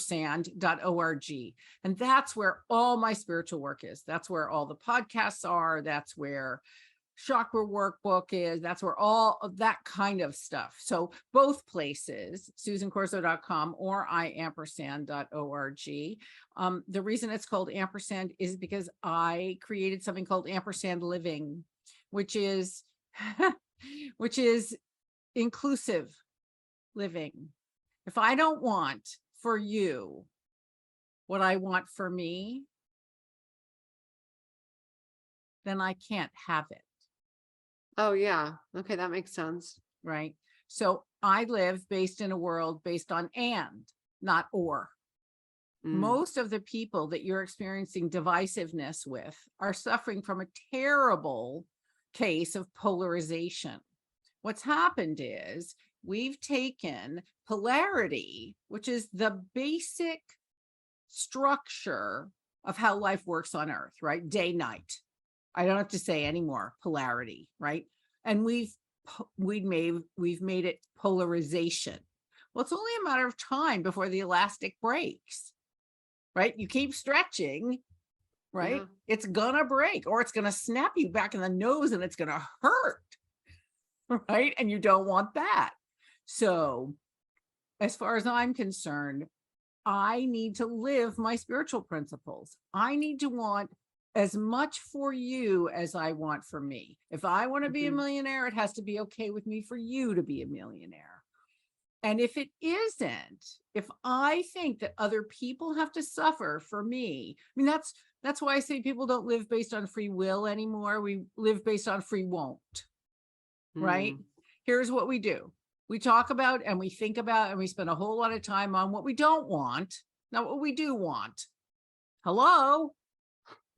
S2: And that's where all my spiritual work is. That's where all the podcasts are. That's where chakra workbook is. That's where all of that kind of stuff. So both places, susancorso.com or I_.org. The reason it's called ampersand is because I created something called ampersand living, which is inclusive living. If I don't want for you what I want for me, then I can't have it.
S1: Oh, yeah. Okay, that makes sense.
S2: Right. So I live based in a world based on and, not or. Most of the people that you're experiencing divisiveness with are suffering from a terrible case of polarization. What's happened is we've taken polarity, which is the basic structure of how life works on Earth, right? Day, night. I don't have to say anymore, polarity, right? And we've we've made it polarization. Well, it's only a matter of time before the elastic breaks, right? You keep stretching, right?
S1: Yeah.
S2: It's gonna break, or it's gonna snap you back in the nose and it's gonna hurt, right? And you don't want that. So as far as I'm concerned, I need to live my spiritual principles. I need to want as much for you as I want for me. If I want to be a millionaire, it has to be okay with me for you to be a millionaire. And if it isn't, if I think that other people have to suffer for me, I mean, that's why I say people don't live based on free will anymore. We live based on free won't, right? Here's what we do. We talk about and we think about and we spend a whole lot of time on what we don't want, not what we do want. Hello?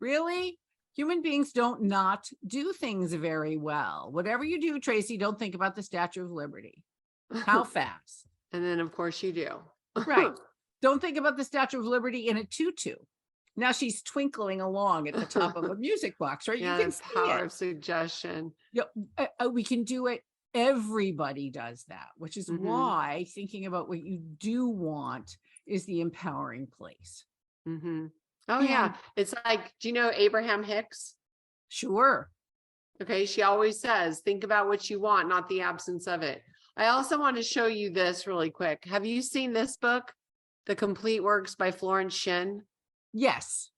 S2: Really? Human beings don't not do things very well. Whatever you do, Tracy, don't think about the Statue of Liberty. How fast?
S1: And then, of course, you do.
S2: Right. Don't think about the Statue of Liberty in a tutu. Now she's twinkling along at the top of a music box, right?
S1: Yeah,
S2: you can
S1: the
S2: see
S1: power
S2: it.
S1: of suggestion.
S2: We can do it. Everybody does that, which is why thinking about what you do want is the empowering place.
S1: Oh, yeah. It's like, do you know Abraham Hicks?
S2: Sure.
S1: Okay. She always says, think about what you want, not the absence of it. I also want to show you this really quick. Have you seen this book, The Complete Works by Florence Shin?
S2: Yes.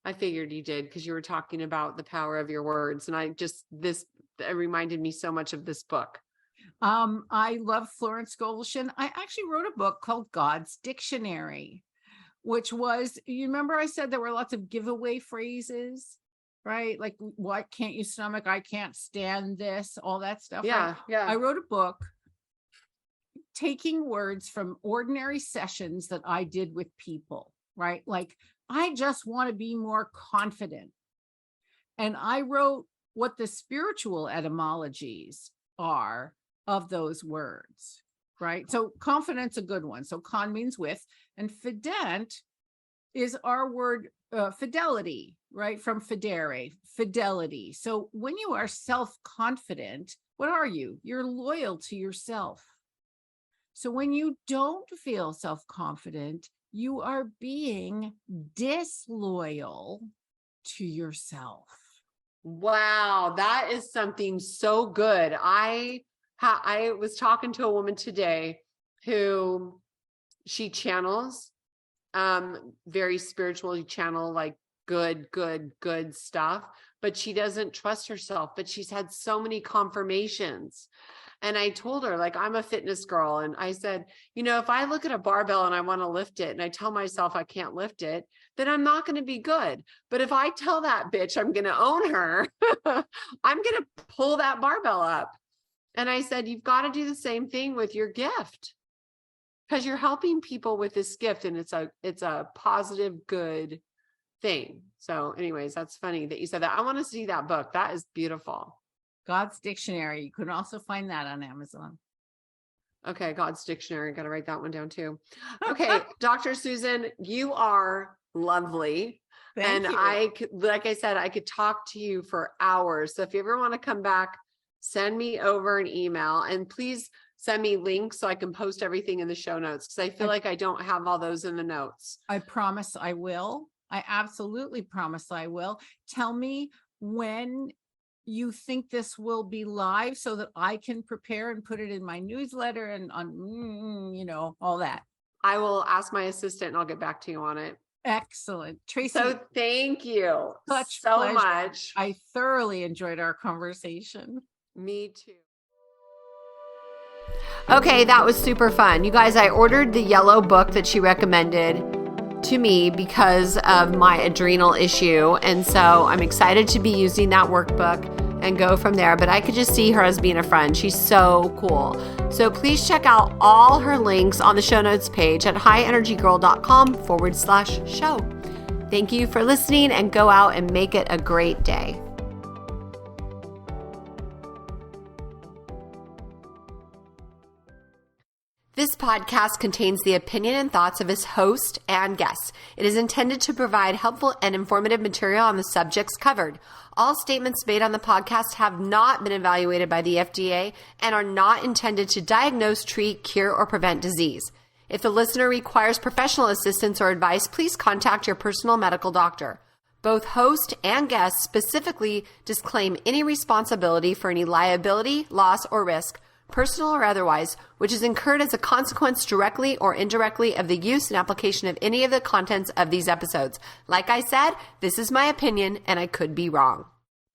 S1: I figured you did because you were talking about the power of your words. And it reminded me so much of this book.
S2: I love Florence Shin. I actually wrote a book called God's Dictionary, which was, you remember I said there were lots of giveaway phrases, right? Like, what can't you stomach? I can't stand this, all that stuff.
S1: Yeah.
S2: Right?
S1: Yeah.
S2: I wrote a book taking words from ordinary sessions that I did with people, right? Like, I just want to be more confident. And I wrote what the spiritual etymologies are of those words, right? So confidence, a good one. So con means with, and fident is our word fidelity, right? From fidere, fidelity. So when you are self-confident, what are you? You're loyal to yourself. So when you don't feel self-confident, you are being disloyal to yourself.
S1: Wow, that is something so good. I was talking to a woman today who she channels, very spiritually channel, like good stuff, but she doesn't trust herself, but she's had so many confirmations. And I told her, like, I'm a fitness girl. And I said, if I look at a barbell and I want to lift it and I tell myself I can't lift it, then I'm not going to be good. But if I tell that bitch I'm going to own her, I'm going to pull that barbell up. And I said, you've got to do the same thing with your gift, because you're helping people with this gift, and it's a positive, good thing. So anyways, that's funny that you said that. I want to see that book. That is beautiful.
S2: God's Dictionary. You can also find that on Amazon.
S1: Okay, God's Dictionary. Got to write that one down too. Okay, Dr. Susan, you are lovely.
S2: Thank you.
S1: Like I said, I could talk to you for hours. So if you ever want to come back, send me over an email, and please send me links so I can post everything in the show notes, because I feel like I don't have all those in the notes.
S2: I promise I will. I absolutely promise I will. Tell me when you think this will be live so that I can prepare and put it in my newsletter and on, all that.
S1: I will ask my assistant and I'll get back to you on it.
S2: Excellent. Tracy.
S1: So thank you
S2: Such
S1: so
S2: pleasure.
S1: much.
S2: I thoroughly enjoyed our conversation.
S1: Me too.
S3: Okay, that was super fun. You guys, I ordered the yellow book that she recommended to me because of my adrenal issue. And so I'm excited to be using that workbook and go from there. But I could just see her as being a friend. She's so cool. So please check out all her links on the show notes page at highenergygirl.com/show. Thank you for listening, and go out and make it a great day. This podcast contains the opinion and thoughts of its host and guests. It is intended to provide helpful and informative material on the subjects covered. All statements made on the podcast have not been evaluated by the FDA and are not intended to diagnose, treat, cure, or prevent disease. If the listener requires professional assistance or advice, please contact your personal medical doctor. Both host and guest specifically disclaim any responsibility for any liability, loss, or risk, personal or otherwise, which is incurred as a consequence directly or indirectly of the use and application of any of the contents of these episodes. Like I said, this is my opinion and I could be wrong.